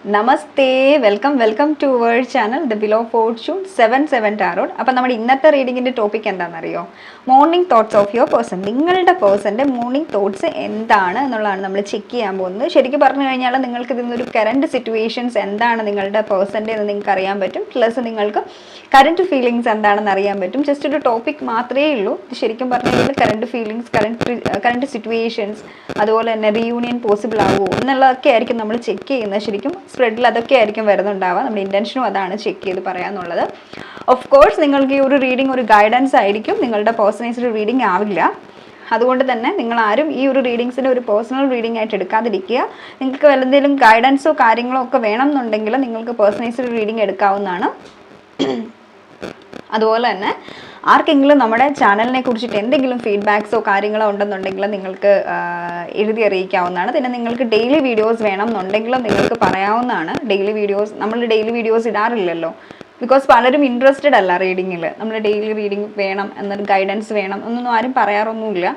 Namaste, welcome to our channel, The Wheel of Fortune 7/7 Tarot. അപ്പോൾ നമ്മുടെ ഇന്നത്തെ റീഡിങ്ങിൻ്റെ topic എന്താണെന്നറിയോ? Morning thoughts of your person. നിങ്ങളുടെ പേഴ്സൻ്റെ മോർണിംഗ് തോട്ട്സ് എന്താണ് എന്നുള്ളതാണ് നമ്മൾ ചെക്ക് ചെയ്യാൻ പോകുന്നത്. ശരിക്കും പറഞ്ഞു കഴിഞ്ഞാൽ നിങ്ങൾക്ക് ഇതിന്നൊരു കറണ്ട് സിറ്റുവേഷൻസ് എന്താണ് നിങ്ങളുടെ പേഴ്സൻ്റെ എന്ന് നിങ്ങൾക്ക് അറിയാൻ പറ്റും. പ്ലസ് നിങ്ങൾക്ക് കറണ്ട് ഫീലിങ്സ് എന്താണെന്ന് അറിയാൻ പറ്റും. ജസ്റ്റ് ഒരു ടോപ്പിക് മാത്രമേ ഉള്ളൂ. ഇത് ശരിക്കും പറഞ്ഞു കഴിഞ്ഞാൽ കറണ്ട് ഫീലിങ്സ്, കറണ്ട് സിറ്റുവേഷൻസ്, അതുപോലെ തന്നെ റീയൂണിയൻ പോസിബിൾ ആവുമോ എന്നുള്ളതൊക്കെ ആയിരിക്കും നമ്മൾ ചെക്ക് ചെയ്യുന്നത്. ശരിക്കും സ്പ്രെഡിൽ അതൊക്കെ ആയിരിക്കും വരുന്നുണ്ടാവുക. നമ്മുടെ ഇൻറ്റൻഷനും അതാണ് ചെക്ക് ചെയ്ത് പറയാമെന്നുള്ളത്. ഓഫ് കോഴ്സ് നിങ്ങൾക്ക് ഈ ഒരു റീഡിംഗ് ഒരു ഗൈഡൻസ് ആയിരിക്കും, നിങ്ങളുടെ പേഴ്സണൈസ്ഡ് റീഡിംഗ് ആവില്ല. അതുകൊണ്ട് തന്നെ നിങ്ങൾ ആരും ഈ ഒരു റീഡിങ്സിൻ്റെ ഒരു പേഴ്സണൽ റീഡിംഗ് ആയിട്ട് എടുക്കാതിരിക്കുക. നിങ്ങൾക്ക് വല്ലതെങ്കിലും ഗൈഡൻസോ കാര്യങ്ങളോ ഒക്കെ വേണം എന്നുണ്ടെങ്കിൽ നിങ്ങൾക്ക് പേഴ്സണൈസ്ഡ് റീഡിംഗ് എടുക്കാവുന്നതാണ്. അതുപോലെ തന്നെ ആർക്കെങ്കിലും നമ്മുടെ ചാനലിനെ കുറിച്ചിട്ട് എന്തെങ്കിലും ഫീഡ്ബാക്സോ കാര്യങ്ങളോ ഉണ്ടെന്നുണ്ടെങ്കിൽ നിങ്ങൾക്ക് എഴുതി അറിയിക്കാവുന്നതാണ്. പിന്നെ നിങ്ങൾക്ക് ഡെയിലി വീഡിയോസ് വേണം എന്നുണ്ടെങ്കിലും നിങ്ങൾക്ക് പറയാവുന്നതാണ്. നമ്മൾ ഡെയിലി വീഡിയോസ് ഇടാറില്ലല്ലോ, ബിക്കോസ് പലരും ഇൻട്രസ്റ്റഡ് അല്ല റീഡിങ്ങിൽ. നമ്മൾ ഡെയിലി റീഡിങ് വേണം എന്നൊരു ഗൈഡൻസ് വേണം എന്നൊന്നും ആരും പറയാറൊന്നുമില്ല.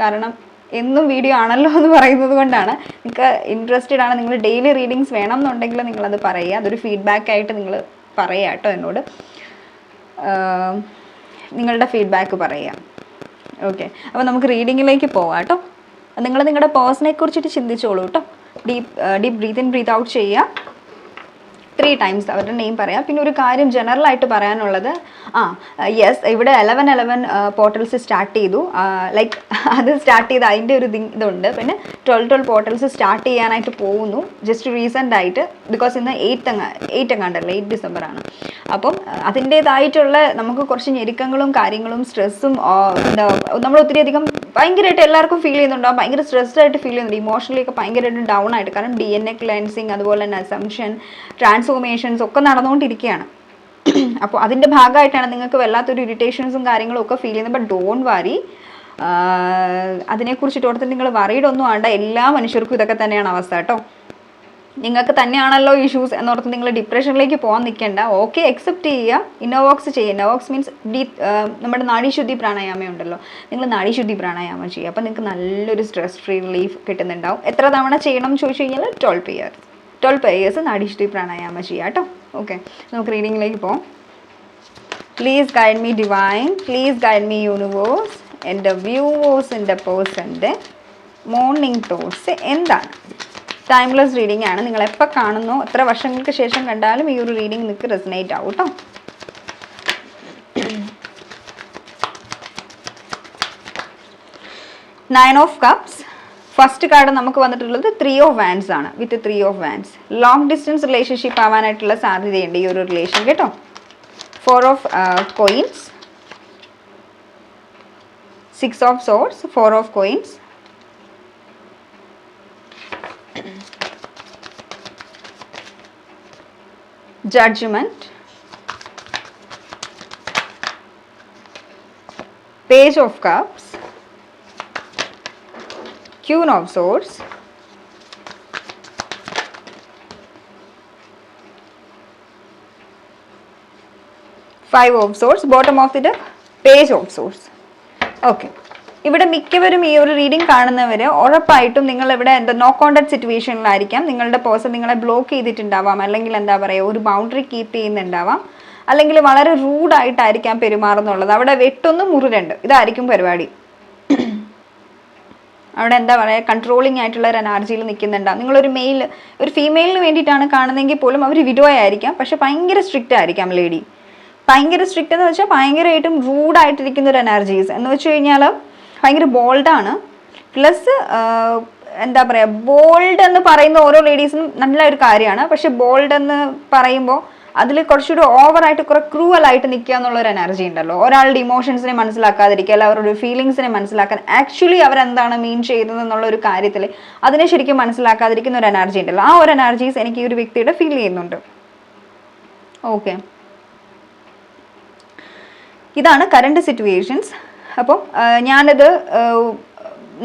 കാരണം എന്നും വീഡിയോ ആണല്ലോ എന്ന് പറയുന്നത് കൊണ്ടാണ്. നിങ്ങൾക്ക് ഇൻട്രസ്റ്റഡ് ആണ്, നിങ്ങൾ ഡെയിലി റീഡിങ്സ് വേണം എന്നുണ്ടെങ്കിൽ നിങ്ങളത് പറയുക. അതൊരു ഫീഡ്ബാക്കായിട്ട് നിങ്ങൾ പറയുക കേട്ടോ എന്നോട്. നിങ്ങളുടെ ഫീഡ്ബാക്ക് പറയുക. ഓക്കെ, അപ്പോൾ നമുക്ക് റീഡിങ്ങിലേക്ക് പോവാം കേട്ടോ. നിങ്ങൾ നിങ്ങളുടെ പേഴ്സണെ കുറിച്ചിട്ട് ചിന്തിച്ചോളൂ കേട്ടോ. Deep breath in breath out ചെയ്യുക. 3 times അവരുടെ നെയിം പറയാം. പിന്നെ ഒരു കാര്യം ജനറലായിട്ട് പറയാനുള്ളത്, യെസ്, ഇവിടെ 11 പോർട്ടൽസ് സ്റ്റാർട്ട് ചെയ്തു. ലൈക്ക് അത് സ്റ്റാർട്ട് ചെയ്ത് അതിൻ്റെ ഒരു ഇതുണ്ട്. പിന്നെ 12 പോർട്ടൽസ് സ്റ്റാർട്ട് ചെയ്യാനായിട്ട് പോകുന്നു ജസ്റ്റ് റീസെൻ്റ് ആയിട്ട്. ബിക്കോസ് ഇന്ന് 8 എങ്ങാണ്ടല്ലേ, 8 ഡിസംബറാണ്. അപ്പം അതിൻ്റേതായിട്ടുള്ള നമുക്ക് കുറച്ച് ഞെരുക്കങ്ങളും കാര്യങ്ങളും സ്ട്രെസ്സും നമ്മൾ ഒത്തിരിയധികം ഭയങ്കരമായിട്ട് എല്ലാവർക്കും ഫീൽ ചെയ്യുന്നുണ്ടാവും. ഭയങ്കര സ്ട്രെസ്ഡായിട്ട് ഫീൽ ചെയ്യുന്നുണ്ട്, ഇമോഷണലി ഒക്കെ ഭയങ്കരമായിട്ട് ഡൗൺ ആയിട്ട്. കാരണം DNA ക്ലെൻസിങ്, അതുപോലെ തന്നെ അസംഷൻ, ട്രാൻസ്ഫോർമേഷൻസ് ഒക്കെ നടന്നുകൊണ്ടിരിക്കുകയാണ്. അപ്പോൾ അതിൻ്റെ ഭാഗമായിട്ടാണ് നിങ്ങൾക്ക് വല്ലാത്തൊരു ഇറിറ്റേഷൻസും കാര്യങ്ങളും ഒക്കെ ഫീൽ ചെയ്യുന്നത്. ബട്ട് ഡോണ്ട് വറി, അതിനെക്കുറിച്ചിട്ട് ഓർത്തിട്ട് നിങ്ങൾ വറീഡ് ഒന്നും ആണ്ട. എല്ലാ മനുഷ്യർക്കും ഇതൊക്കെ തന്നെയാണ് അവസ്ഥ കേട്ടോ. നിങ്ങൾക്ക് തന്നെയാണല്ലോ ഇഷ്യൂസ് എന്നോർത്ത് നിങ്ങൾ ഡിപ്രഷനിലേക്ക് പോകാൻ നിൽക്കേണ്ട. ഓക്കെ, അക്സെപ്റ്റ് ചെയ്യുക, ഇന്നോവോക്സ് ചെയ്യുക. ഇന്നോവോക്സ് മീൻസ് നമ്മുടെ നാഡീശുദ്ധി പ്രാണായാമം ഉണ്ടല്ലോ, നിങ്ങൾ നാഡീശുദ്ധി പ്രാണായാമം ചെയ്യുക. അപ്പോൾ നിങ്ങൾക്ക് നല്ലൊരു സ്ട്രെസ് ഫ്രീ റിലീഫ് കിട്ടുന്നുണ്ടാവും. എത്ര തവണ ചെയ്യണം എന്ന് ചോദിച്ചു കഴിഞ്ഞാൽ 12 years നാഡീശുദ്ധി പ്രാണായാമം ചെയ്യുക കേട്ടോ. ഓക്കെ, നമുക്ക് റീഡിങ്ങിലേക്ക് പോകാം. Please guide me divine, please guide me universe. എൻ്റെ വ്യൂവേഴ്സിൻ്റെ പേഴ്സൻ്റെ മോർണിംഗ് തോട്ട്സ് എന്താണ്? ടൈംലെസ് റീഡിംഗ് ആണ്. നിങ്ങൾ എപ്പോൾ കാണുന്നോ, എത്ര വർഷങ്ങൾക്ക് ശേഷം കണ്ടാലും ഈ ഒരു റീഡിംഗ് നിങ്ങൾക്ക് റെസനേറ്റ് ആവും കേട്ടോ. Nine of Cups. First card നമുക്ക് വന്നിട്ടുള്ളത് 3 of Wands ആണ്. With 3 of Wands long distance relationship ആവാനായിട്ടുള്ള സാധ്യതയുണ്ട് ഈ ഒരു റിലേഷൻ കേട്ടോ. 4 of Coins, 6 of Swords, 4 of Coins, Judgment, Page of Cups, Queen of Swords, Five of Swords, bottom of the deck, Page of Swords. Okay, ഇവിടെ മിക്കവരും ഈ ഒരു reading കാണുന്നവർ ഉറപ്പായിട്ടും നിങ്ങൾ ഇവിടെ നോ കോണ്ടാക്ട് സിറ്റുവേഷനിലായിരിക്കാം. നിങ്ങളുടെ പേഴ്സൺ നിങ്ങളെ ബ്ലോക്ക് ചെയ്തിട്ടുണ്ടാവാം, അല്ലെങ്കിൽ എന്താ പറയുക, ഒരു ബൗണ്ടറി കീപ്പ് ചെയ്യുന്നുണ്ടാവാം, അല്ലെങ്കിൽ വളരെ റൂഡായിട്ടായിരിക്കാം പെരുമാറുന്നുള്ളത്. അവിടെ വെട്ടൊന്ന് മുറിരണ്ട്, ഇതായിരിക്കും പരിപാടി. അവിടെ എന്താ പറയുക, കൺട്രോളിങ് ആയിട്ടുള്ള ഒരു എനർജിയിൽ നിൽക്കുന്നുണ്ടാവും. ഒരു ഫീമെയിലിന് വേണ്ടിയിട്ടാണ് കാണുന്നതെങ്കിൽ പോലും അവർ വിഡോ ആയിരിക്കാം, പക്ഷെ ഭയങ്കര സ്ട്രിക്റ്റ് ആയിരിക്കാം ലേഡി. ഭയങ്കര സ്ട്രിക്റ്റ് എന്ന് വെച്ചാൽ ഭയങ്കരമായിട്ടും റൂഡായിട്ടിരിക്കുന്ന ഒരു എനർജീസ് എന്ന് വെച്ച് കഴിഞ്ഞാൽ ഭയങ്കര ബോൾഡാണ്. പ്ലസ് എന്താ പറയുക, ബോൾഡ് എന്ന് പറയുന്ന ഓരോ ലേഡീസിനും നല്ല ഒരു കാര്യമാണ്. പക്ഷെ ബോൾഡ് എന്ന് പറയുമ്പോൾ അതിൽ കുറച്ചുകൂടി ഓവറായിട്ട് കുറെ ക്രൂവലായിട്ട് നിൽക്കുക എന്നുള്ളൊരു എനർജി ഉണ്ടല്ലോ. ഒരാളുടെ ഇമോഷൻസിനെ മനസ്സിലാക്കാതിരിക്കുക, അല്ല അവരുടെ ഫീലിങ്സിനെ മനസ്സിലാക്കാൻ, ആക്ച്വലി അവരെന്താണ് മീൻ ചെയ്യുന്നത് എന്നുള്ള ഒരു കാര്യത്തിൽ അതിനെ ശരിക്കും മനസ്സിലാക്കാതിരിക്കുന്ന ഒരു എനർജി ഉണ്ടല്ലോ. ആ ഒരു എനർജീസ് എനിക്ക് ഈ ഒരു വ്യക്തിയുടെ ഫീൽ ചെയ്യുന്നുണ്ട്. ഓക്കെ, ഇതാണ് കറണ്ട് സിറ്റുവേഷൻസ്. അപ്പം ഞാനത്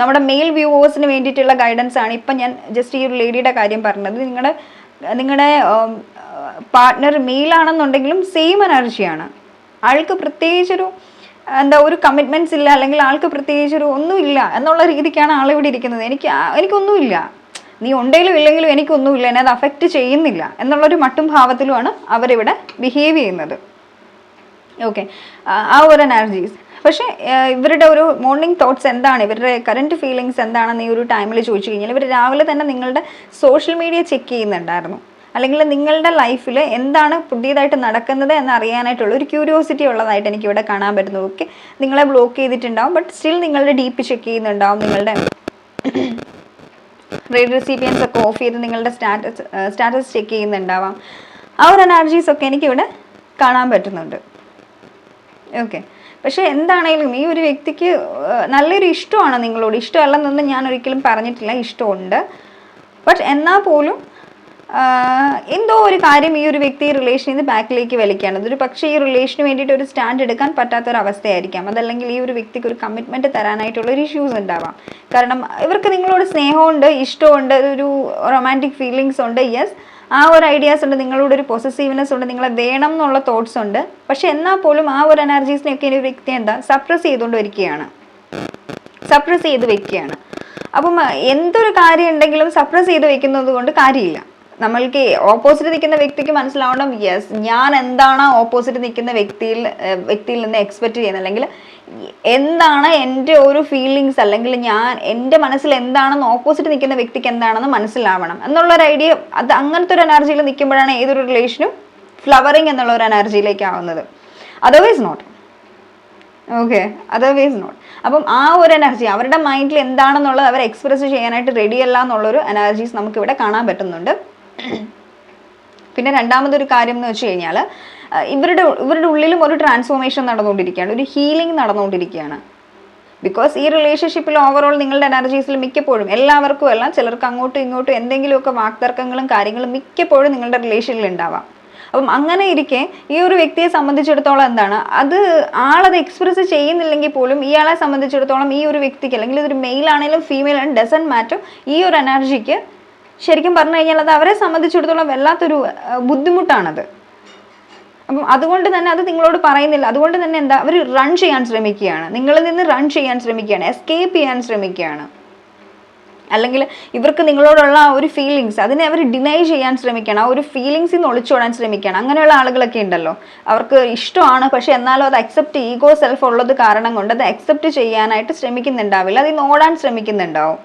നമ്മുടെ മെയിൽ വ്യൂവേഴ്സിന് വേണ്ടിയിട്ടുള്ള ഗൈഡൻസ് ആണ്. ഇപ്പം ഞാൻ ജസ്റ്റ് ഈ ഒരു ലേഡിയുടെ കാര്യം പറഞ്ഞത്. നിങ്ങളുടെ പാർട്ട്ണർ മെയിലാണെന്നുണ്ടെങ്കിലും സെയിം എനർജിയാണ്. ആൾക്ക് പ്രത്യേകിച്ചൊരു ഒരു കമ്മിറ്റ്മെൻറ്റ്സ് ഇല്ല, അല്ലെങ്കിൽ ആൾക്ക് പ്രത്യേകിച്ചൊരു ഒന്നുമില്ല എന്നുള്ള രീതിക്കാണ് ആളിവിടെ ഇരിക്കുന്നത്. എനിക്കൊന്നുമില്ല, നീ ഉണ്ടെങ്കിലും ഇല്ലെങ്കിലും എനിക്കൊന്നുമില്ല, എന്നെ അത് അഫക്റ്റ് ചെയ്യുന്നില്ല എന്നുള്ളൊരു മട്ടും ഭാവത്തിലുമാണ് അവരിവിടെ ബിഹേവ് ചെയ്യുന്നത്. ഓക്കെ, ആ ഒരു എനർജീസ്. പക്ഷേ ഇവരുടെ ഒരു മോർണിംഗ് തോട്ട്സ് എന്താണ്, ഇവരുടെ കറണ്ട് ഫീലിങ്സ് എന്താണെന്ന് ഈ ഒരു ടൈമിൽ ചോദിച്ചു കഴിഞ്ഞാൽ ഇവർ രാവിലെ തന്നെ നിങ്ങളുടെ സോഷ്യൽ മീഡിയ ചെക്ക് ചെയ്യുന്നുണ്ടായിരുന്നു, അല്ലെങ്കിൽ നിങ്ങളുടെ ലൈഫിൽ എന്താണ് പുതിയതായിട്ട് നടക്കുന്നത് എന്ന് അറിയാനായിട്ടുള്ള ഒരു ക്യൂരിയോസിറ്റി ഉള്ളതായിട്ട് എനിക്കിവിടെ കാണാൻ പറ്റുന്നു. ഓക്കെ, നിങ്ങളെ ബ്ലോക്ക് ചെയ്തിട്ടുണ്ടാവും, ബട്ട് സ്റ്റിൽ നിങ്ങളുടെ ഡീപ്പ് ചെക്ക് ചെയ്യുന്നുണ്ടാവും, നിങ്ങളുടെ റേഡ് റെസിപ്പിയൻസ് ഒക്കെ ഓഫ് ചെയ്ത് നിങ്ങളുടെ സ്റ്റാറ്റസ് ചെക്ക് ചെയ്യുന്നുണ്ടാവാം. ആ ഒരു എനർജീസ് ഒക്കെ എനിക്കിവിടെ കാണാൻ പറ്റുന്നുണ്ട്. ഓക്കെ, പക്ഷെ എന്താണെങ്കിലും ഈ ഒരു വ്യക്തിക്ക് നല്ലൊരു ഇഷ്ടമാണ് നിങ്ങളോട്. ഇഷ്ടമല്ലെന്നൊന്നും ഞാൻ ഒരിക്കലും പറഞ്ഞിട്ടില്ല, ഇഷ്ടമുണ്ട്. ബട്ട് എന്നാൽ പോലും എന്തോ ഒരു കാര്യം ഈ ഒരു വ്യക്തി റിലേഷനിൽ നിന്ന് ബാക്കിലേക്ക് വലിക്കുകയാണ്. അതൊരു പക്ഷേ ഈ റിലേഷന് വേണ്ടിയിട്ട് ഒരു സ്റ്റാൻഡ് എടുക്കാൻ പറ്റാത്തൊരവസ്ഥയായിരിക്കാം. അതല്ലെങ്കിൽ ഈ ഒരു വ്യക്തിക്ക് ഒരു കമ്മിറ്റ്മെൻറ്റ് തരാനായിട്ടുള്ളൊരു ഇഷ്യൂസ് ഉണ്ടാവാം. കാരണം ഇവർക്ക് നിങ്ങളോട് സ്നേഹമുണ്ട്, ഇഷ്ടമുണ്ട്, ഒരു റൊമാൻറ്റിക് ഫീലിങ്സ് ഉണ്ട്, യെസ്, ആ ഒരു ഐഡിയാസ് ഉണ്ട്, നിങ്ങളോട് ഒരു പൊസസീവ്നെസ് ഉണ്ട്, നിങ്ങളെ വേണം എന്നുള്ള തോട്ട്സ് ഉണ്ട്. പക്ഷെ എന്നാൽ പോലും ആ ഒരു എനർജീസിനെയൊക്കെ ഒരു വ്യക്തി സപ്രസ് ചെയ്തുകൊണ്ട് വരികയാണ്, സപ്രസ് ചെയ്ത് വെക്കുകയാണ്. അപ്പം എന്തൊരു കാര്യം ഉണ്ടെങ്കിലും സപ്രസ് ചെയ്ത് വെക്കുന്നത് കൊണ്ട് കാര്യമില്ല. നമ്മൾക്ക് ഓപ്പോസിറ്റ് നിൽക്കുന്ന വ്യക്തിക്ക് മനസ്സിലാവണം, യെസ്, ഞാൻ എന്താണ് ഓപ്പോസിറ്റ് നിൽക്കുന്ന വ്യക്തിയിൽ നിന്ന് എക്സ്പെക്റ്റ് ചെയ്യുന്നത്, അല്ലെങ്കിൽ എന്താണ് എൻ്റെ ഒരു ഫീലിങ്സ്, അല്ലെങ്കിൽ എൻ്റെ മനസ്സിൽ എന്താണെന്ന് ഓപ്പോസിറ്റ് നിൽക്കുന്ന വ്യക്തിക്ക് എന്താണെന്ന് മനസ്സിലാവണം എന്നുള്ളൊരു ഐഡിയ. അത് അങ്ങനത്തെ ഒരു എനർജിയിൽ നിൽക്കുമ്പോഴാണ് ഏതൊരു റിലേഷനും ഫ്ലവറിങ് എന്നുള്ള ഒരു എനർജിയിലേക്ക് ആവുന്നത്. Otherwise not. Okay, otherwise not. അപ്പം ആ ഒരു എനർജി അവരുടെ മൈൻഡിൽ എന്താണെന്നുള്ളത് അവർ എക്സ്പ്രസ് ചെയ്യാനായിട്ട് റെഡിയല്ല എന്നുള്ളൊരു എനർജീസ് നമുക്കിവിടെ കാണാൻ പറ്റുന്നുണ്ട്. പിന്നെ രണ്ടാമതൊരു കാര്യം എന്ന് വെച്ച് കഴിഞ്ഞാൽ ഇവരുടെ ഉള്ളിലും ഒരു ട്രാൻസ്ഫോർമേഷൻ നടന്നുകൊണ്ടിരിക്കുകയാണ്, ഒരു ഹീലിംഗ് നടന്നുകൊണ്ടിരിക്കുകയാണ്. ബിക്കോസ് ഈ റിലേഷൻഷിപ്പിൽ ഓവറോൾ നിങ്ങളുടെ എനർജീസിൽ മിക്കപ്പോഴും, എല്ലാവർക്കും അല്ല, ചിലർക്ക് അങ്ങോട്ടും ഇങ്ങോട്ടും എന്തെങ്കിലുമൊക്കെ വാക്തർക്കങ്ങളും കാര്യങ്ങളും മിക്കപ്പോഴും നിങ്ങളുടെ റിലേഷനിൽ ഉണ്ടാവാം. അപ്പം അങ്ങനെ ഇരിക്കെ ഈ ഒരു വ്യക്തിയെ സംബന്ധിച്ചിടത്തോളം എന്താണ്, ആളത് എക്സ്പ്രസ് ചെയ്യുന്നില്ലെങ്കിൽ പോലും ഇയാളെ സംബന്ധിച്ചിടത്തോളം ഈ ഒരു വ്യക്തിക്ക്, അല്ലെങ്കിൽ ഇതൊരു മെയിൽ ആണെങ്കിലും ഫീമെയിൽ ആണെങ്കിലും ഡസൻറ്റ് മാറ്റർ, ഈ ഒരു എനർജിക്ക് ശരിക്കും പറഞ്ഞു കഴിഞ്ഞാൽ അത് അവരെ സംബന്ധിച്ചിടത്തോളം വല്ലാത്തൊരു ബുദ്ധിമുട്ടാണത്. അപ്പം അതുകൊണ്ട് തന്നെ അത് നിങ്ങളോട് പറയുന്നില്ല. അതുകൊണ്ട് തന്നെ അവർ റൺ ചെയ്യാൻ ശ്രമിക്കുകയാണ്, നിങ്ങളിൽ നിന്ന് റൺ ചെയ്യാൻ ശ്രമിക്കുകയാണ്, എസ്കേപ്പ് ചെയ്യാൻ ശ്രമിക്കുകയാണ്. അല്ലെങ്കിൽ ഇവർക്ക് നിങ്ങളോടുള്ള ആ ഒരു ഫീലിങ്സ് അതിനെ അവർ ഡിനൈ ചെയ്യാൻ ശ്രമിക്കുകയാണ്, ആ ഒരു ഫീലിങ്സിൽ നിന്ന് ഒളിച്ചോടാൻ ശ്രമിക്കുകയാണ്. അങ്ങനെയുള്ള ആളുകളൊക്കെ ഉണ്ടല്ലോ, അവർക്ക് ഇഷ്ടമാണ്, പക്ഷെ എന്നാലും അത് അക്സെപ്റ്റ്, ഈഗോ സെൽഫ് ഉള്ളത് കാരണം കൊണ്ട് അത് അക്സെപ്റ്റ് ചെയ്യാനായിട്ട് ശ്രമിക്കുന്നുണ്ടാവില്ല, അതിൽ നിന്ന് ഓടാൻ ശ്രമിക്കുന്നുണ്ടാവും.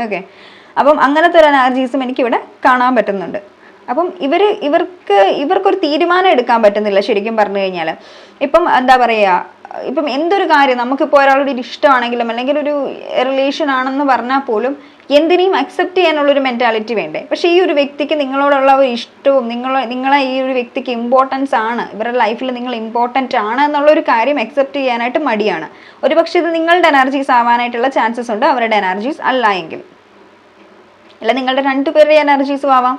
ഓക്കെ, അപ്പം അങ്ങനത്തെ ഒരു എനർജീസും എനിക്കിവിടെ കാണാൻ പറ്റുന്നുണ്ട്. അപ്പം ഇവർക്കൊരു തീരുമാനം എടുക്കാൻ പറ്റുന്നില്ല ശരിക്കും പറഞ്ഞു കഴിഞ്ഞാൽ. ഇപ്പം എന്താ പറയുക, ഇപ്പം എന്തൊരു കാര്യം നമുക്കിപ്പോൾ ഒരാളോട് ഇഷ്ടമാണെങ്കിലും അല്ലെങ്കിൽ ഒരു റിലേഷൻ ആണെന്ന് പറഞ്ഞാൽ പോലും എന്തിനേയും അക്സെപ്റ്റ് ചെയ്യാനുള്ളൊരു മെൻറ്റാലിറ്റി വേണ്ടേ. പക്ഷേ ഈ ഒരു വ്യക്തിക്ക് നിങ്ങളോടുള്ള ഒരു ഇഷ്ടവും നിങ്ങളെ ഈ ഒരു വ്യക്തിക്ക് ഇമ്പോർട്ടൻസ് ആണ്, ഇവരുടെ ലൈഫിൽ നിങ്ങൾ ഇമ്പോർട്ടൻ്റ് ആണ് എന്നുള്ളൊരു കാര്യം അക്സെപ്റ്റ് ചെയ്യാനായിട്ട് മടിയാണ്. ഒരു പക്ഷേ ഇത് നിങ്ങളുടെ എനർജീസ് ആവാനായിട്ടുള്ള ചാൻസസ് ഉണ്ട്, അവരുടെ എനർജീസ് അല്ല എങ്കിൽ. അല്ല, നിങ്ങളുടെ രണ്ടുപേരുടെ എനർജീസും ആവാം.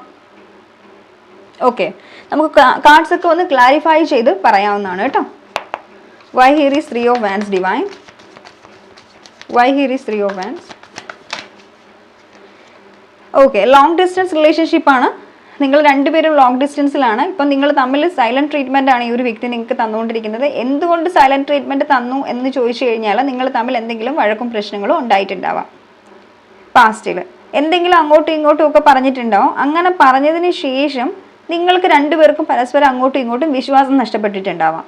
ഓക്കെ, നമുക്ക് കാർഡ്സ് ഒക്കെ ഒന്ന് ക്ലാരിഫൈ ചെയ്ത് പറയാവുന്നതാണ് കേട്ടോ. Why here is 3 of Wands divine? Why here is 3 of Wands? Okay, long distance relationship ആണ്, നിങ്ങൾ രണ്ടുപേരും ലോങ് ഡിസ്റ്റൻസിലാണ്. ഇപ്പം നിങ്ങൾ തമ്മിൽ സൈലൻറ്റ് ട്രീറ്റ്മെൻ്റ് ആണ് ഈ ഒരു വ്യക്തി നിങ്ങൾക്ക് തന്നുകൊണ്ടിരിക്കുന്നത്. എന്തുകൊണ്ട് സൈലൻറ്റ് ട്രീറ്റ്മെൻറ്റ് തന്നു എന്ന് ചോദിച്ചു കഴിഞ്ഞാൽ നിങ്ങൾ തമ്മിൽ എന്തെങ്കിലും വഴക്കും പ്രശ്നങ്ങളും ഉണ്ടായിട്ടുണ്ടാവാം. പാസ്റ്റിൽ എന്തെങ്കിലും അങ്ങോട്ടും ഇങ്ങോട്ടും ഒക്കെ പറഞ്ഞിട്ടുണ്ടാവും. അങ്ങനെ പറഞ്ഞതിന് ശേഷം നിങ്ങൾക്ക് രണ്ടുപേർക്കും പരസ്പരം അങ്ങോട്ടും ഇങ്ങോട്ടും വിശ്വാസം നഷ്ടപ്പെട്ടിട്ടുണ്ടാവാം.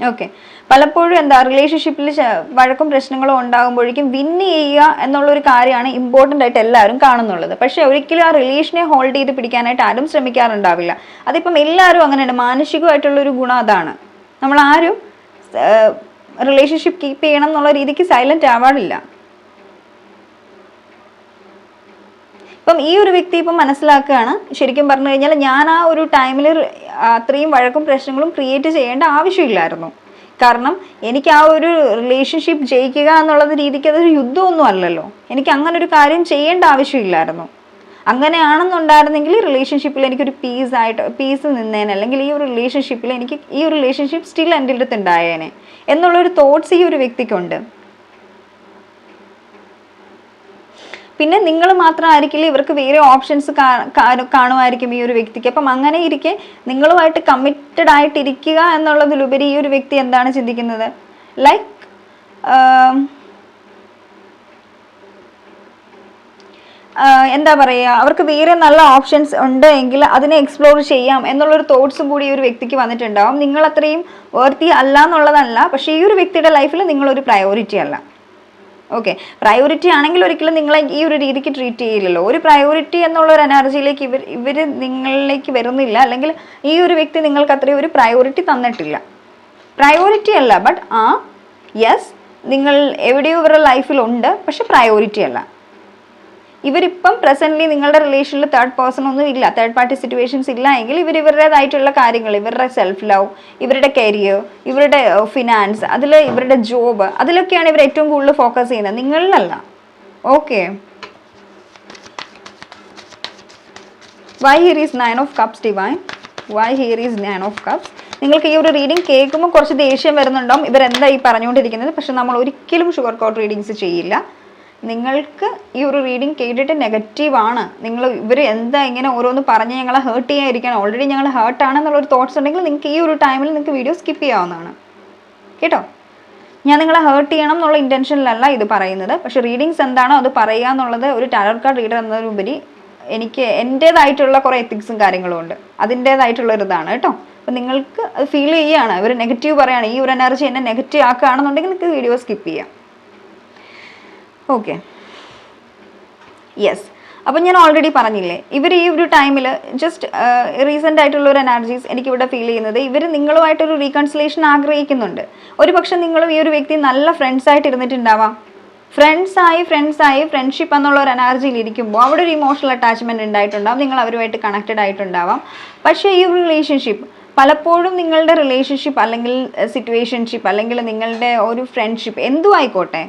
ഓക്കെ, പലപ്പോഴും റിലേഷൻഷിപ്പിൽ വഴക്കും പ്രശ്നങ്ങളും ഉണ്ടാകുമ്പോഴേക്കും വിന്ന് ചെയ്യുക എന്നുള്ളൊരു കാര്യമാണ് ഇമ്പോർട്ടൻ്റ് ആയിട്ട് എല്ലാവരും കാണുന്നുള്ളത്. പക്ഷേ ഒരിക്കലും ആ റിലേഷനെ ഹോൾഡ് ചെയ്ത് പിടിക്കാനായിട്ട് ആരും ശ്രമിക്കാറുണ്ടാവില്ല. അതിപ്പം എല്ലാവരും അങ്ങനെയാണ്, മാനസികമായിട്ടുള്ളൊരു ഗുണം അതാണ്. നമ്മൾ ആരും റിലേഷൻഷിപ്പ് കീപ്പ് ചെയ്യണം എന്നുള്ള രീതിക്ക് സൈലന്റ് ആവാറില്ല. ഇപ്പം ഈ ഒരു വ്യക്തി ഇപ്പം മനസ്സിലാക്കുകയാണ്, ശരിക്കും പറഞ്ഞു കഴിഞ്ഞാൽ ഞാൻ ആ ഒരു ടൈമിൽ അത്രയും വഴക്കും പ്രശ്നങ്ങളും ക്രിയേറ്റ് ചെയ്യേണ്ട ആവശ്യമില്ലായിരുന്നു. കാരണം എനിക്ക് ആ ഒരു റിലേഷൻഷിപ്പ് ജയിക്കുക എന്നുള്ളത് രീതിക്ക് അതൊരു യുദ്ധമൊന്നും അല്ലല്ലോ, എനിക്ക് അങ്ങനെ ഒരു കാര്യം ചെയ്യേണ്ട ആവശ്യമില്ലായിരുന്നു. അങ്ങനെയാണെന്നുണ്ടായിരുന്നെങ്കിൽ റിലേഷൻഷിപ്പിൽ എനിക്കൊരു പീസ് നിന്നേനെ, അല്ലെങ്കിൽ ഈ ഒരു റിലേഷൻഷിപ്പ് സ്റ്റിൽ എൻ്റെ അടുത്ത് ഉണ്ടായേനെ എന്നുള്ളൊരു തോട്ട്സ് ഈ ഒരു വ്യക്തിക്കുണ്ട്. പിന്നെ നിങ്ങൾ മാത്രമായിരിക്കില്ല, ഇവർക്ക് വേറെ ഓപ്ഷൻസ് കാണുമായിരിക്കും ഈ ഒരു വ്യക്തിക്ക്. അപ്പം അങ്ങനെ ഇരിക്കെ നിങ്ങളുമായിട്ട് കമ്മിറ്റഡ് ആയിട്ടിരിക്കുക എന്നുള്ളതിലുപരി ഈ ഒരു വ്യക്തി എന്താണ് ചിന്തിക്കുന്നത്, ലൈക്ക് എന്താ പറയുക, അവർക്ക് വേറെ നല്ല ഓപ്ഷൻസ് ഉണ്ട് എങ്കിൽ അതിനെ എക്സ്പ്ലോർ ചെയ്യാം എന്നുള്ളൊരു തോട്ട്സും കൂടി ഈ ഒരു വ്യക്തിക്ക് വന്നിട്ടുണ്ടാവും. നിങ്ങൾ അത്രയും വർത്തി അല്ല എന്നുള്ളതല്ല, പക്ഷേ ഈ ഒരു വ്യക്തിയുടെ ലൈഫിൽ നിങ്ങളൊരു പ്രയോറിറ്റി അല്ല. ഓക്കെ, പ്രയോറിറ്റി ആണെങ്കിൽ ഒരിക്കലും നിങ്ങളെ ഈ ഒരു രീതിക്ക് ട്രീറ്റ് ചെയ്യില്ലല്ലോ. ഒരു പ്രയോറിറ്റി എന്നുള്ള ഒരു എനർജിയിലേക്ക് ഇവർ നിങ്ങളിലേക്ക് വരുന്നില്ല, അല്ലെങ്കിൽ ഈ ഒരു വ്യക്തി നിങ്ങൾക്ക് അത്രയും ഒരു പ്രയോറിറ്റി തന്നിട്ടില്ല. പ്രയോറിറ്റി അല്ല, ബട്ട് യെസ്, നിങ്ങൾ എവിടെയോ ഇവരുടെ ലൈഫിലുണ്ട്, പക്ഷെ പ്രയോറിറ്റി അല്ല. ഇവരിപ്പം പ്രസന്റ്ലി നിങ്ങളുടെ റിലേഷനിൽ തേർഡ് പേഴ്സൺ ഒന്നും ഇല്ല, തേർഡ് പാർട്ടി സിറ്റുവേഷൻസ് ഇല്ല എങ്കിൽ ഇവരുടേതായിട്ടുള്ള കാര്യങ്ങൾ, ഇവരുടെ സെൽഫ് ലവ്, ഇവരുടെ കരിയർ, ഇവരുടെ ഫിനാൻസ്, അതിൽ ഇവരുടെ ജോബ്, അതിലൊക്കെയാണ് ഇവർ ഏറ്റവും കൂടുതൽ ഫോക്കസ് ചെയ്യുന്നത്, നിങ്ങളിലല്ല. Okay, why here is 9 of Cups divine? Why here is 9 of Cups? നിങ്ങൾക്ക് ഈ ഒരു റീഡിംഗ് കേൾക്കുമ്പോൾ കുറച്ച് ദേഷ്യം വരുന്നുണ്ടാവും, ഇവരെന്താ ഈ പറഞ്ഞുകൊണ്ടിരിക്കുന്നത്. പക്ഷെ നമ്മൾ ഒരിക്കലും ഷുഗർ കോട്ട് റീഡിങ്സ് ചെയ്യില്ല. നിങ്ങൾക്ക് ഈ ഒരു റീഡിങ് കേട്ടിട്ട് നെഗറ്റീവാണ്, ഇവർ എന്താ ഇങ്ങനെ ഓരോന്ന് പറഞ്ഞ് ഞങ്ങളെ ഹേർട്ട് ചെയ്യാതിരിക്കാൻ, ഓൾറെഡി ഞങ്ങൾ ഹേർട്ടാണെന്നുള്ളൊരു തോട്ട്സ് ഉണ്ടെങ്കിൽ നിങ്ങൾക്ക് ഈ ഒരു ടൈമിൽ നിങ്ങൾക്ക് വീഡിയോ സ്കിപ്പ് ചെയ്യാവുന്നതാണ് കേട്ടോ. ഞാൻ നിങ്ങളെ ഹേർട്ട് ചെയ്യണം എന്നുള്ള ഇൻറ്റൻഷനിലല്ല ഇത് പറയുന്നത്. പക്ഷെ റീഡിങ്സ് എന്താണോ അത് പറയുക എന്നുള്ളത് ഒരു ടാരോ കാർഡ് റീഡർ എന്നതിലുപരി എനിക്ക് എൻ്റേതായിട്ടുള്ള കുറേ എത്തിക്സും കാര്യങ്ങളും ഉണ്ട്, അതിൻ്റേതായിട്ടുള്ളൊരു ഇതാണ് കേട്ടോ. അപ്പം നിങ്ങൾക്ക് അത് ഫീൽ ചെയ്യുകയാണ്, ഇവർ നെഗറ്റീവ് പറയുകയാണ്, ഈ ഒരു എനർജി എന്നെ നെഗറ്റീവ് ആക്കുകയാണെന്നുണ്ടെങ്കിൽ നിങ്ങൾക്ക് വീഡിയോ സ്കിപ്പ് ചെയ്യാം. Okay, yes. അപ്പം ഞാൻ ഓൾറെഡി പറഞ്ഞില്ലേ, ഇവർ ഈ ഒരു ടൈമിൽ ജസ്റ്റ് റീസെൻ്റ് ആയിട്ടുള്ള ഒരു എനർജീസ് എനിക്കിവിടെ ഫീൽ ചെയ്യുന്നത്, ഇവർ നിങ്ങളുമായിട്ടൊരു റീകൺസിലേഷൻ ആഗ്രഹിക്കുന്നുണ്ട്. ഒരു പക്ഷെ നിങ്ങളും ഈ ഒരു വ്യക്തി നല്ല ഫ്രണ്ട്സായിട്ട് ഇരുന്നിട്ടുണ്ടാവാം. ഫ്രണ്ട്സായി ഫ്രണ്ട്ഷിപ്പ് എന്നുള്ള ഒരു എനർജിയിൽ ഇരിക്കുമ്പോൾ അവിടെ ഒരു ഇമോഷണൽ അറ്റാച്ച്മെൻറ്റ് ഉണ്ടായിട്ടുണ്ടാവും, നിങ്ങൾ അവരുമായിട്ട് കണക്റ്റഡ് ആയിട്ടുണ്ടാവാം. പക്ഷേ ഈ ഒരു റിലേഷൻഷിപ്പ് പലപ്പോഴും നിങ്ങളുടെ റിലേഷൻഷിപ്പ് അല്ലെങ്കിൽ സിറ്റുവേഷൻഷിപ്പ് അല്ലെങ്കിൽ നിങ്ങളുടെ ഒരു ഫ്രണ്ട്ഷിപ്പ് എന്തും ആയിക്കോട്ടെ,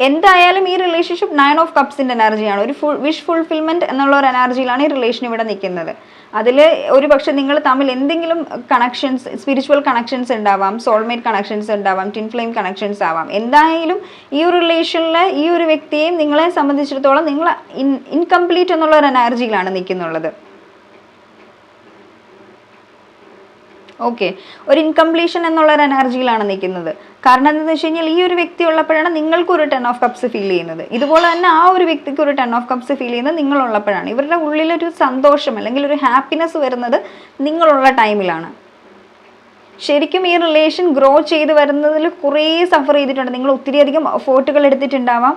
എന്തായാലും ഈ റിലേഷൻഷിപ്പ് 9 of Cups എനർജിയാണ്. ഒരു വിഷ് ഫുൾഫിൽമെൻറ്റ് എന്നുള്ള ഒരു എനർജിയിലാണ് ഈ റിലേഷൻ ഇവിടെ നിൽക്കുന്നത്. അതിൽ ഒരു പക്ഷേ നിങ്ങൾ തമ്മിൽ എന്തെങ്കിലും കണക്ഷൻസ്, സ്പിരിച്വൽ കണക്ഷൻസ് ഉണ്ടാവാം, സോൾമേറ്റ് കണക്ഷൻസ് ഉണ്ടാവാം, ട്വിൻ ഫ്ലെയിം കണക്ഷൻസ് ആവാം. എന്തായാലും ഈ ഒരു റിലേഷനിൽ ഈ ഒരു വ്യക്തിയെയും നിങ്ങളെ സംബന്ധിച്ചിടത്തോളം നിങ്ങൾ ഇൻകംപ്ലീറ്റ് എന്നുള്ള ഒരു എനർജിയിലാണ് നിൽക്കുന്നുള്ളത്. ഓക്കെ, ഒരു ഇൻകംപ്ലീഷൻ എന്നുള്ള ഒരു എനർജിയിലാണ് നിൽക്കുന്നത്. കാരണം എന്താണെന്ന് വെച്ച് കഴിഞ്ഞാൽ ഈ ഒരു വ്യക്തി ഉള്ളപ്പോഴാണ് നിങ്ങൾക്കൊരു 10 of Cups ഫീൽ ചെയ്യുന്നത്. ഇതുപോലെ തന്നെ ആ ഒരു വ്യക്തിക്ക് ഒരു 10 of Cups ഫീൽ ചെയ്യുന്നത് നിങ്ങളുള്ളപ്പോഴാണ്. ഇവരുടെ ഉള്ളിലൊരു സന്തോഷം അല്ലെങ്കിൽ ഒരു ഹാപ്പിനെസ് വരുന്നത് നിങ്ങളുള്ള ടൈമിലാണ്. ശരിക്കും ഈ റിലേഷൻ ഗ്രോ ചെയ്ത് വരുന്നതിൽ കുറേ സഫർ ചെയ്തിട്ടുണ്ട്, നിങ്ങൾ ഒത്തിരിയധികം എഫേർട്ടുകൾ എടുത്തിട്ടുണ്ടാവാം.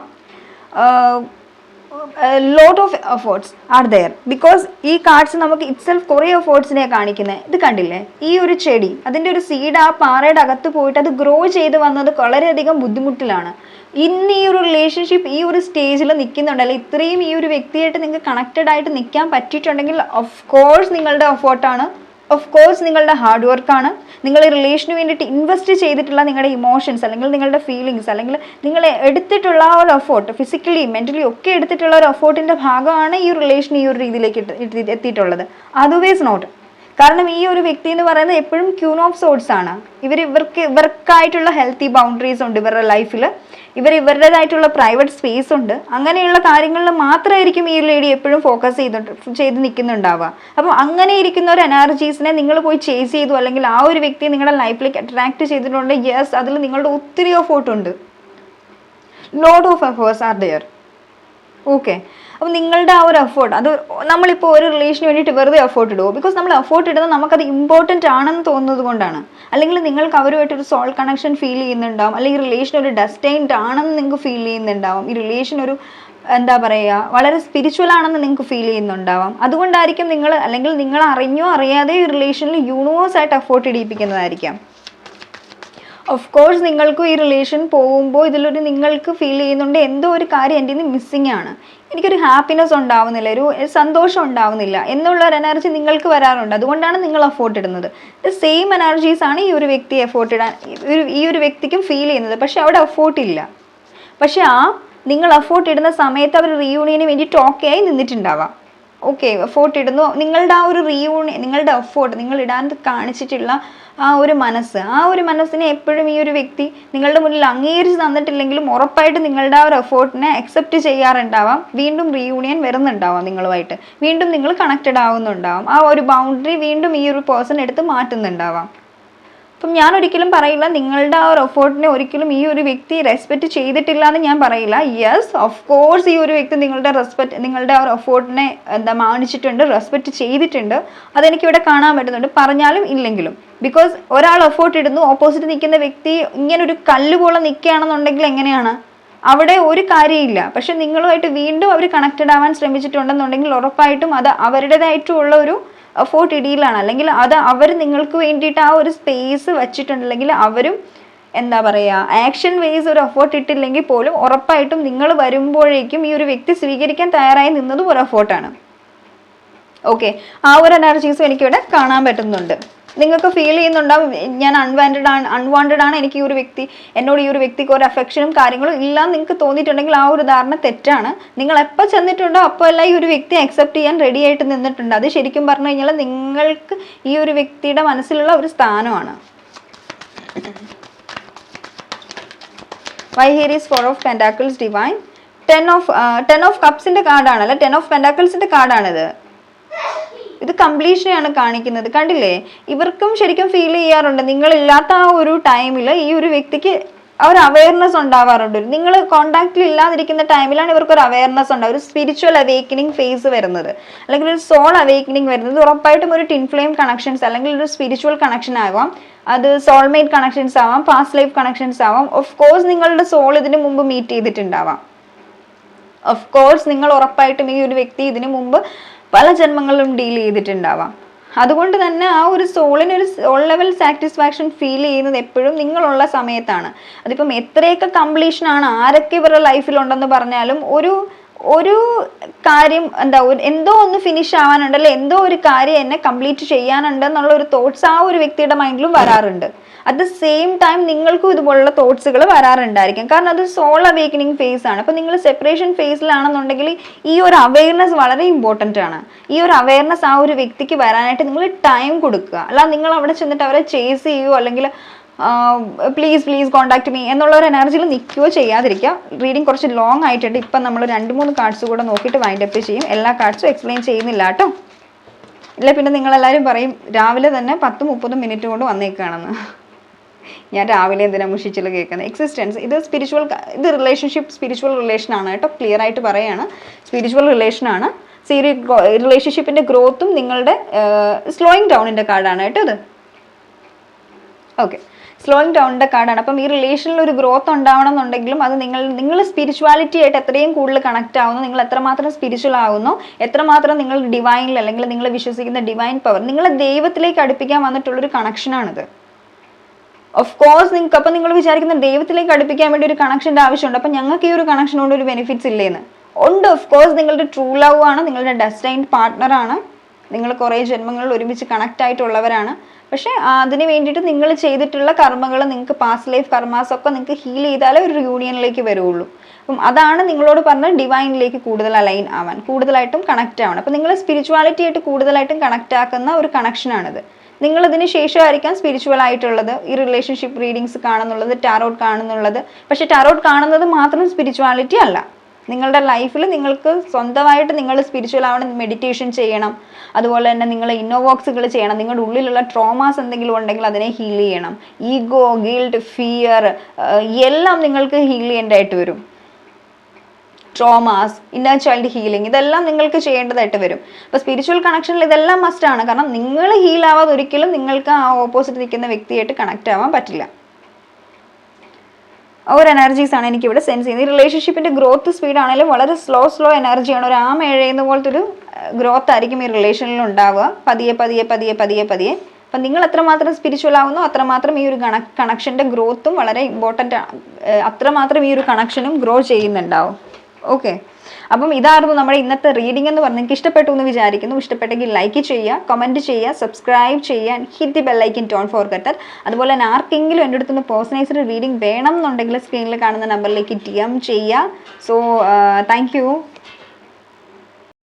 Lot of efforts are there, because ഈ കാർഡ്സ് നമുക്ക് ഇറ്റ്സെൽഫ് കുറേ എഫേർട്സിനെ കാണിക്കുന്നത്. ഇത് കണ്ടില്ലേ, ഈ ഒരു ചെടി, അതിൻ്റെ ഒരു സീഡ് ആ പാറയുടെ അകത്ത് പോയിട്ട് അത് ഗ്രോ ചെയ്ത് വന്നത് വളരെയധികം ബുദ്ധിമുട്ടിലാണ്. ഇന്ന് ഈ ഒരു റിലേഷൻഷിപ്പ് ഈ ഒരു സ്റ്റേജിൽ നിൽക്കുന്നുണ്ടല്ലോ, ഇത്രയും ഈ ഒരു വ്യക്തിയായിട്ട് നിങ്ങൾക്ക് കണക്റ്റഡ് ആയിട്ട് നിൽക്കാൻ പറ്റിയിട്ടുണ്ടെങ്കിൽ ഓഫ് കോഴ്സ് നിങ്ങളുടെ എഫേർട്ടാണ്, ഓഫ് കോഴ്സ് നിങ്ങളുടെ ഹാർഡ് വർക്കാണ്. നിങ്ങൾ ഈ റിലേഷന് വേണ്ടിയിട്ട് ഇൻവെസ്റ്റ് ചെയ്തിട്ടുള്ള നിങ്ങളുടെ ഇമോഷൻസ് അല്ലെങ്കിൽ നിങ്ങളുടെ ഫീലിങ്സ് അല്ലെങ്കിൽ നിങ്ങൾ എടുത്തിട്ടുള്ള ആ ഒരു എഫേർട്ട്, ഫിസിക്കലി മെൻ്റലി ഒക്കെ എടുത്തിട്ടുള്ള ഒരു എഫേർട്ടിൻ്റെ ഭാഗമാണ് ഈ റിലേഷൻ ഈ ഒരു രീതിയിലേക്ക് എത്തിയിട്ടുള്ളത്. Otherwise not. കാരണം ഈ ഒരു വ്യക്തി എന്ന് പറയുന്നത് എപ്പോഴും ക്യൂൻ ഓഫ് സോർട്സ് ആണ്. ഇവർക്കായിട്ടുള്ള ഹെൽത്തി ബൗണ്ടറീസ് ഉണ്ട് ഇവരുടെ ലൈഫിൽ, ഇവരുടേതായിട്ടുള്ള പ്രൈവറ്റ് സ്പേസ് ഉണ്ട്. അങ്ങനെയുള്ള കാര്യങ്ങളിൽ മാത്രമായിരിക്കും ഈ ലേഡി എപ്പോഴും ഫോക്കസ് ചെയ്ത് നിൽക്കുന്നുണ്ടാവുക. അപ്പം അങ്ങനെ ഇരിക്കുന്ന ഒരു എനർജീസിനെ നിങ്ങൾ പോയി ചേസ് ചെയ്തു അല്ലെങ്കിൽ ആ ഒരു വ്യക്തിയെ നിങ്ങളുടെ ലൈഫിലേക്ക് അട്രാക്ട് ചെയ്തിട്ടുണ്ട്. യെസ്, അതിൽ നിങ്ങളുടെ ഒത്തിരി എഫേർട്ട് ഉണ്ട്, lot of efforts are there. Okay, അപ്പോൾ നിങ്ങളുടെ ആ ഒരു എഫേർട്ട്, അത് നമ്മളിപ്പോൾ ഒരു റിലേഷന് വേണ്ടിയിട്ട് വെറുതെ എഫേർട്ട് ഇടുമോ? ബിക്കോസ് നമ്മൾ എഫേർട്ട് ഇടുന്നത് നമുക്കത് ഇമ്പോർട്ടൻ്റ് ആണെന്ന് തോന്നുന്നത് കൊണ്ടാണ്. അല്ലെങ്കിൽ നിങ്ങൾക്ക് അവരുമായിട്ടൊരു സോൾ കണക്ഷൻ ഫീൽ ചെയ്യുന്നുണ്ടാവും, അല്ലെങ്കിൽ ഈ റിലേഷൻ ഒരു ഡെസ്റ്റൈൻഡ് ആണെന്ന് നിങ്ങൾക്ക് ഫീൽ ചെയ്യുന്നുണ്ടാവും, ഈ റിലേഷൻ ഒരു എന്താ പറയുക വളരെ സ്പിരിച്വൽ ആണെന്ന് നിങ്ങൾക്ക് ഫീൽ ചെയ്യുന്നുണ്ടാവാം. അതുകൊണ്ടായിരിക്കും നിങ്ങൾ അല്ലെങ്കിൽ നിങ്ങൾ അറിഞ്ഞോ അറിയാതെ ഈ റിലേഷനിൽ യൂണിവേഴ്സായിട്ട് എഫേർട്ട് ഇടിപ്പിക്കുന്നതായിരിക്കാം. ഓഫ് കോഴ്സ് നിങ്ങൾക്കും ഈ റിലേഷൻ പോകുമ്പോൾ ഇതിലൊരു നിങ്ങൾക്ക് ഫീൽ ചെയ്യുന്നുണ്ട് എന്തോ ഒരു കാര്യം എൻ്റെ നിന്ന് മിസ്സിങ് ആണ്, എനിക്കൊരു ഹാപ്പിനെസ് ഉണ്ടാവുന്നില്ല, ഒരു സന്തോഷം ഉണ്ടാവുന്നില്ല എന്നുള്ള ഒരു എനർജി നിങ്ങൾക്ക് വരാറുണ്ട്. അതുകൊണ്ടാണ് നിങ്ങൾ എഫേർട്ട് ഇടുന്നത്. സെയിം എനർജീസ് ആണ് ഈ ഒരു വ്യക്തി എഫേർട്ട് ഇടാൻ ഈ ഒരു വ്യക്തിക്കും ഫീൽ ചെയ്യുന്നത്. പക്ഷെ അവിടെ എഫേർട്ട് ഇല്ല. പക്ഷെ നിങ്ങൾ എഫേർട്ട് ഇടുന്ന സമയത്ത് അവർ റീയൂണിയന് വേണ്ടിയിട്ട് ഓക്കെ ആയി നിന്നിട്ടുണ്ടാവാം. ഓക്കെ, എഫേർട്ട് ഇടുന്നു, നിങ്ങളുടെ ആ ഒരു റീയൂണിയൻ, നിങ്ങളുടെ എഫേർട്ട്, നിങ്ങൾ ഇടാൻ കാണിച്ചിട്ടുള്ള ആ ഒരു മനസ്സിനെ എപ്പോഴും ഈ ഒരു വ്യക്തി നിങ്ങളുടെ മുന്നിൽ അംഗീകരിച്ച് തന്നിട്ടില്ലെങ്കിലും ഉറപ്പായിട്ട് നിങ്ങളുടെ ആ ഒരു എഫേർട്ടിനെ അക്സെപ്റ്റ് ചെയ്യാറുണ്ടാവാം. വീണ്ടും റീയൂണിയൻ വരുന്നുണ്ടാവാം നിങ്ങളുമായിട്ട്, വീണ്ടും നിങ്ങൾ കണക്റ്റഡ് ആവുന്നുണ്ടാവാം. ആ ഒരു ബൗണ്ടറി വീണ്ടും ഈ ഒരു പേഴ്സൺ എടുത്ത് മാറ്റുന്നുണ്ടാവാം. അപ്പം ഞാൻ ഒരിക്കലും പറയില്ല നിങ്ങളുടെ ആ ഒരു എഫേർട്ടിനെ ഒരിക്കലും ഈ ഒരു വ്യക്തി റെസ്പെക്റ്റ് ചെയ്തിട്ടില്ല എന്ന് ഞാൻ പറയില്ല. യെസ്, ഓഫ് കോഴ്സ് ഈ ഒരു വ്യക്തി നിങ്ങളുടെ ആ ഒരു എഫേർട്ടിനെ മാനിച്ചിട്ടുണ്ട്, റെസ്പെക്റ്റ് ചെയ്തിട്ടുണ്ട്. അതെനിക്കിവിടെ കാണാൻ പറ്റുന്നുണ്ട്, പറഞ്ഞാലും ഇല്ലെങ്കിലും. ബിക്കോസ് ഒരാൾ എഫേർട്ട് ഇടുന്നു, ഓപ്പോസിറ്റ് നിൽക്കുന്ന വ്യക്തി ഇങ്ങനെ ഒരു കല്ല് പോലെ നിൽക്കുകയാണെന്നുണ്ടെങ്കിൽ എങ്ങനെയാണ്? അവിടെ ഒരു കാര്യമില്ല. പക്ഷെ നിങ്ങളുമായിട്ട് വീണ്ടും അവർ കണക്റ്റഡ് ആവാൻ ശ്രമിച്ചിട്ടുണ്ടെന്നുണ്ടെങ്കിൽ ഉറപ്പായിട്ടും അത് അവരുടേതായിട്ടുള്ള ഒരു എഫോർട്ട് ഇടിയിലാണ്. അല്ലെങ്കിൽ അത് അവർ നിങ്ങൾക്ക് വേണ്ടിയിട്ട് ആ ഒരു സ്പേസ് വച്ചിട്ടുണ്ട്. അല്ലെങ്കിൽ അവരും എന്താ പറയുക, ആക്ഷൻ വേസ് ഒരു എഫോർട്ട് ഇട്ടില്ലെങ്കിൽ പോലും ഉറപ്പായിട്ടും നിങ്ങൾ വരുമ്പോഴേക്കും ഈ ഒരു വ്യക്തി സ്വീകരിക്കാൻ തയ്യാറായി നിന്നതും ഒരു എഫോർട്ടാണ്. ഓക്കെ, ആ ഒരു എനർജീസും എനിക്കിവിടെ കാണാൻ പറ്റുന്നുണ്ട്. നിങ്ങൾക്ക് ഫീൽ ചെയ്യുന്നുണ്ടാവും ഞാൻ അൺവാണ്ടഡ് ആണ്, എനിക്ക് ഈ ഒരു വ്യക്തി എന്നോട് ഈ ഒരു വ്യക്തിക്ക് ഒരു അഫെക്ഷനും കാര്യങ്ങളും ഇല്ല നിങ്ങൾക്ക് തോന്നിയിട്ടുണ്ടെങ്കിൽ ആ ഒരു ധാരണ തെറ്റാണ്. നിങ്ങൾ എപ്പോൾ ചെന്നിട്ടുണ്ടോ അപ്പോൾ എല്ലാം ഈ ഒരു വ്യക്തി അക്സെപ്റ്റ് ചെയ്യാൻ റെഡി ആയിട്ട് നിന്നിട്ടുണ്ട്. അത് ശരിക്കും പറഞ്ഞു കഴിഞ്ഞാൽ നിങ്ങൾക്ക് ഈ ഒരു വ്യക്തിയുടെ മനസ്സിലുള്ള ഒരു സ്ഥാനമാണ്. Why here is 4 of Pentacles divine, 10 of Cupsന്റെ കാർഡാണല്ലോ, 10 of Pentaclesന്റെ കാർഡാണിത്. ഇത് കംപ്ലീഷനെയാണ് കാണിക്കുന്നത്. കണ്ടില്ലേ, ഇവർക്കും ശരിക്കും ഫീൽ ചെയ്യാറുണ്ട് നിങ്ങളില്ലാത്ത ആ ഒരു ടൈമിൽ ഈ ഒരു വ്യക്തിക്ക് ആ ഒരു അവയർനെസ് ഉണ്ടാവാറുണ്ട്. നിങ്ങൾ കോണ്ടാക്റ്റിൽ ഇല്ലാതിരിക്കുന്ന ടൈമിലാണ് ഇവർക്ക് ഒരു അവയർനെസ് ഉണ്ടാവും, ഒരു സ്പിരിച്വൽ അവേക്കനിങ് ഫേസ് വരുന്നത്, അല്ലെങ്കിൽ ഒരു സോൾ അവേക്കനിങ് വരുന്നത്. ഉറപ്പായിട്ടും ഒരു ടിൻ ഫ്ലെയിം കണക്ഷൻസ് അല്ലെങ്കിൽ ഒരു സ്പിരിച്വൽ കണക്ഷൻ ആവാം, അത് സോൾമേറ്റ് കണക്ഷൻസ് ആവാം, പാസ്റ്റ് ലൈഫ് കണക്ഷൻസ് ആവാം. ഓഫ് കോഴ്സ് നിങ്ങളുടെ സോൾ ഇതിനു മുമ്പ് മീറ്റ് ചെയ്തിട്ടുണ്ടാവാം. ഓഫ് കോഴ്സ് നിങ്ങൾ ഉറപ്പായിട്ടും ഈ ഒരു വ്യക്തി ഇതിനു മുമ്പ് പല ജന്മങ്ങളിലും ഡീൽ ചെയ്തിട്ടുണ്ടാവാം. അതുകൊണ്ട് തന്നെ ആ ഒരു സോളിന് ഒരു സോൾ ലെവൽ സാറ്റിസ്ഫാക്ഷൻ ഫീൽ ചെയ്യുന്നത് എപ്പോഴും നിങ്ങളുള്ള സമയത്താണ്. അതിപ്പം എത്രയൊക്കെ കംപ്ലീഷനാണ്, ആരൊക്കെ ഇവരുടെ ലൈഫിലുണ്ടെന്ന് പറഞ്ഞാലും ഒരു കാര്യം എന്തോ ഒന്ന് ഫിനിഷ് ആവാനുണ്ടല്ലോ, എന്തോ ഒരു കാര്യം എന്നെ കംപ്ലീറ്റ് ചെയ്യാനുണ്ട് എന്നുള്ള ഒരു തോട്ട്സ് ആ ഒരു വ്യക്തിയുടെ മൈൻഡിലും വരാറുണ്ട്. അറ്റ് ദ സെയിം ടൈം നിങ്ങൾക്കും ഇതുപോലുള്ള തോട്ട്സുകൾ വരാറുണ്ടായിരിക്കും. കാരണം അത് സോൾ അവേക്കനിങ് ഫേസ് ആണ്. അപ്പോൾ നിങ്ങൾ സെപ്പറേഷൻ ഫേസിലാണെന്നുണ്ടെങ്കിൽ ഈ ഒരു അവയർനെസ് വളരെ ഇമ്പോർട്ടൻ്റ് ആണ്. ഈ ഒരു അവയർനെസ് ആ ഒരു വ്യക്തിക്ക് വരാനായിട്ട് നിങ്ങൾ ടൈം കൊടുക്കുക. അല്ല നിങ്ങൾ അവിടെ ചെന്നിട്ട് അവരെ ചേസ് ചെയ്യുകയോ അല്ലെങ്കിൽ പ്ലീസ് കോണ്ടാക്ട് മീ എന്നുള്ള ഒരു എനർജിയിൽ നിൽക്കുകയോ ചെയ്യാതിരിക്കുക. റീഡിങ് കുറച്ച് ലോങ് ആയിട്ടുണ്ട്. ഇപ്പം നമ്മൾ 2-3 കാർഡ്സ് കൂടെ നോക്കിയിട്ട് വൈൻഡ് അപ്പ് ചെയ്യും. എല്ലാ കാർഡ്സും എക്സ്പ്ലെയിൻ ചെയ്യുന്നില്ല കേട്ടോ. ഇല്ല പിന്നെ നിങ്ങളെല്ലാവരും പറയും രാവിലെ തന്നെ 10-30 മിനിറ്റ് കൊണ്ട് വന്നേക്കാണെന്ന്. ഞാൻ രാവിലെ എന്തിനാ മുഷിച്ചിൽ കേൾക്കുന്നത്. എക്സിസ്റ്റൻസ് ഇത് ഇത് റിലേഷൻഷിപ്പ് സ്പിരിച്വൽ റിലേഷനാണ് കേട്ടോ. ക്ലിയർ ആയിട്ട് പറയാണ്, സ്പിരിച്വൽ റിലേഷനാണ്. റിലേഷൻഷിപ്പിൻ്റെ ഗ്രോത്തും നിങ്ങളുടെ സ്ലോയിങ് ഡൗണിൻ്റെ കാർഡാണ് കേട്ടോ ഇത്. ഓക്കെ, സ്ലോയിങ് ഡൗണിൻ്റെ കാർഡാണ്. അപ്പം ഈ റിലേഷനിൽ ഒരു ഗ്രോത്ത് ഉണ്ടാവണം എന്നുണ്ടെങ്കിലും അത് നിങ്ങൾ സ്പിരിച്വാലിറ്റി ആയിട്ട് എത്രയും കൂടുതൽ കണക്ട് ആവുന്നു, നിങ്ങൾ എത്രമാത്രം സ്പിരിച്വൽ ആവുന്നു, എത്രമാത്രം നിങ്ങൾ ഡിവൈനിൽ അല്ലെങ്കിൽ നിങ്ങൾ വിശ്വസിക്കുന്ന ഡിവൈൻ പവർ നിങ്ങളെ ദൈവത്തിലേക്ക് അടുപ്പിക്കാൻ വന്നിട്ടുള്ളൊരു കണക്ഷനാണിത്. ഓഫ് കോഴ്സ് നിങ്ങൾക്ക് അപ്പം നിങ്ങൾ വിചാരിക്കുന്ന ദൈവത്തിലേക്ക് അടുപ്പിക്കാൻ വേണ്ടി ഒരു കണക്ഷൻ്റെ ആവശ്യമുണ്ട്. അപ്പം ഞങ്ങൾക്ക് ഈ ഒരു കണക്ഷൻ കൊണ്ട് ഒരു ബെനിഫിറ്റ്സ് ഇല്ലേന്ന് ഉണ്ട്. ഓഫ് കോഴ്സ് നിങ്ങളുടെ ട്രൂ ലവ് ആണ്, നിങ്ങളുടെ ഡെസ്റ്റൈൻഡ് പാർട്ട്ണറാണ്, നിങ്ങൾ കുറേ ജന്മങ്ങളിൽ ഒരുമിച്ച് കണക്റ്റ് ആയിട്ടുള്ളവരാണ്. പക്ഷേ അതിന് വേണ്ടിയിട്ട് നിങ്ങൾ ചെയ്തിട്ടുള്ള കർമ്മങ്ങൾ നിങ്ങൾക്ക് പാസ്റ്റ് ലൈഫ് കർമാസൊക്കെ നിങ്ങൾക്ക് ഹീൽ ചെയ്താലേ ഒരു യൂണിയനിലേക്ക് വരുള്ളൂ. അപ്പം അതാണ് നിങ്ങളോട് പറഞ്ഞ ഡിവൈനിലേക്ക് കൂടുതൽ അലൈൻ ആവാൻ, കൂടുതലായിട്ടും കണക്റ്റ് ആവണം. അപ്പം നിങ്ങൾ സ്പിരിച്വാലിറ്റി ആയിട്ട് കൂടുതലായിട്ടും കണക്റ്റ് ആക്കുന്ന ഒരു കണക്ഷനാണിത്. നിങ്ങളിതിന് ശേഷമായിരിക്കാം സ്പിരിച്വൽ ആയിട്ടുള്ളത് ഈ റിലേഷൻഷിപ്പ് റീഡിങ്സ് കാണുന്നുള്ളത്, ടാരോട്ട് കാണുന്നുള്ളത്. പക്ഷെ ടാരോട്ട് കാണുന്നത് മാത്രം സ്പിരിച്വാലിറ്റി അല്ല. നിങ്ങളുടെ ലൈഫിൽ നിങ്ങൾക്ക് സ്വന്തമായിട്ട് നിങ്ങൾ സ്പിരിച്വൽ ആവണം, മെഡിറ്റേഷൻ ചെയ്യണം, അതുപോലെ തന്നെ നിങ്ങൾ ഇന്നോവോക്സുകൾ ചെയ്യണം. നിങ്ങളുടെ ഉള്ളിലുള്ള ട്രോമാസ് എന്തെങ്കിലും ഉണ്ടെങ്കിൽ അതിനെ ഹീൽ ചെയ്യണം. ഈഗോ, ഗിൽട്ട്, ഫിയർ എല്ലാം നിങ്ങൾക്ക് ഹീൽ ചെയ്യേണ്ടതായിട്ട് വരും. ട്രോമാസ്, ഇന്നർ ചൈൽഡ് ഹീലിംഗ് ഇതെല്ലാം നിങ്ങൾക്ക് ചെയ്യേണ്ടതായിട്ട് വരും. അപ്പോൾ സ്പിരിച്വൽ കണക്ഷനിൽ ഇതെല്ലാം മസ്റ്റാണ്. കാരണം നിങ്ങൾ ഹീൽ ആവാതെ ഒരിക്കലും നിങ്ങൾക്ക് ആ ഓപ്പോസിറ്റ് നിൽക്കുന്ന വ്യക്തിയായിട്ട് കണക്റ്റ് ആവാൻ പറ്റില്ല. ഒരു എനർജീസാണ് എനിക്കിവിടെ സെൻസ് ചെയ്യുന്നത്. ഈ റിലേഷൻഷിപ്പിൻ്റെ ഗ്രോത്ത് സ്പീഡ് ആണെങ്കിലും വളരെ സ്ലോ എനർജിയാണ്. ഒരു ആമ എഴയുന്ന പോലത്തെ ഒരു ഗ്രോത്ത് ആയിരിക്കും ഈ റിലേഷനിൽ ഉണ്ടാവുക. പതിയെ. അപ്പം നിങ്ങൾ എത്രമാത്രം സ്പിരിച്വൽ ആവുന്നോ അത്രമാത്രം ഈ ഒരു കണക്ഷൻ്റെ ഗ്രോത്തും വളരെ ഇമ്പോർട്ടൻ്റ് ആണ്. അത്രമാത്രം ഈ ഒരു കണക്ഷനും ഗ്രോ ചെയ്യുന്നുണ്ടാവും. ഓക്കെ, അപ്പം ഇതായിരുന്നു നമ്മുടെ ഇന്നത്തെ റീഡിംഗ് എന്ന് പറഞ്ഞ് നിങ്ങൾക്ക് ഇഷ്ടപ്പെട്ടു എന്ന് വിചാരിക്കുന്നു. ഇഷ്ടപ്പെട്ടെങ്കിൽ ലൈക്ക് ചെയ്യുക, കമൻറ്റ് ചെയ്യുക, സബ്സ്ക്രൈബ് ചെയ്യാൻ, hit the bell icon don't forget that. അതുപോലെ തന്നെ ആർക്കെങ്കിലും എൻ്റെ അടുത്തുനിന്ന് പേഴ്സണലൈസ്ഡ് റീഡിംഗ് വേണം എന്നുണ്ടെങ്കിൽ സ്ക്രീനിൽ കാണുന്ന നമ്പറിലേക്ക് DM ചെയ്യുക. So thank you.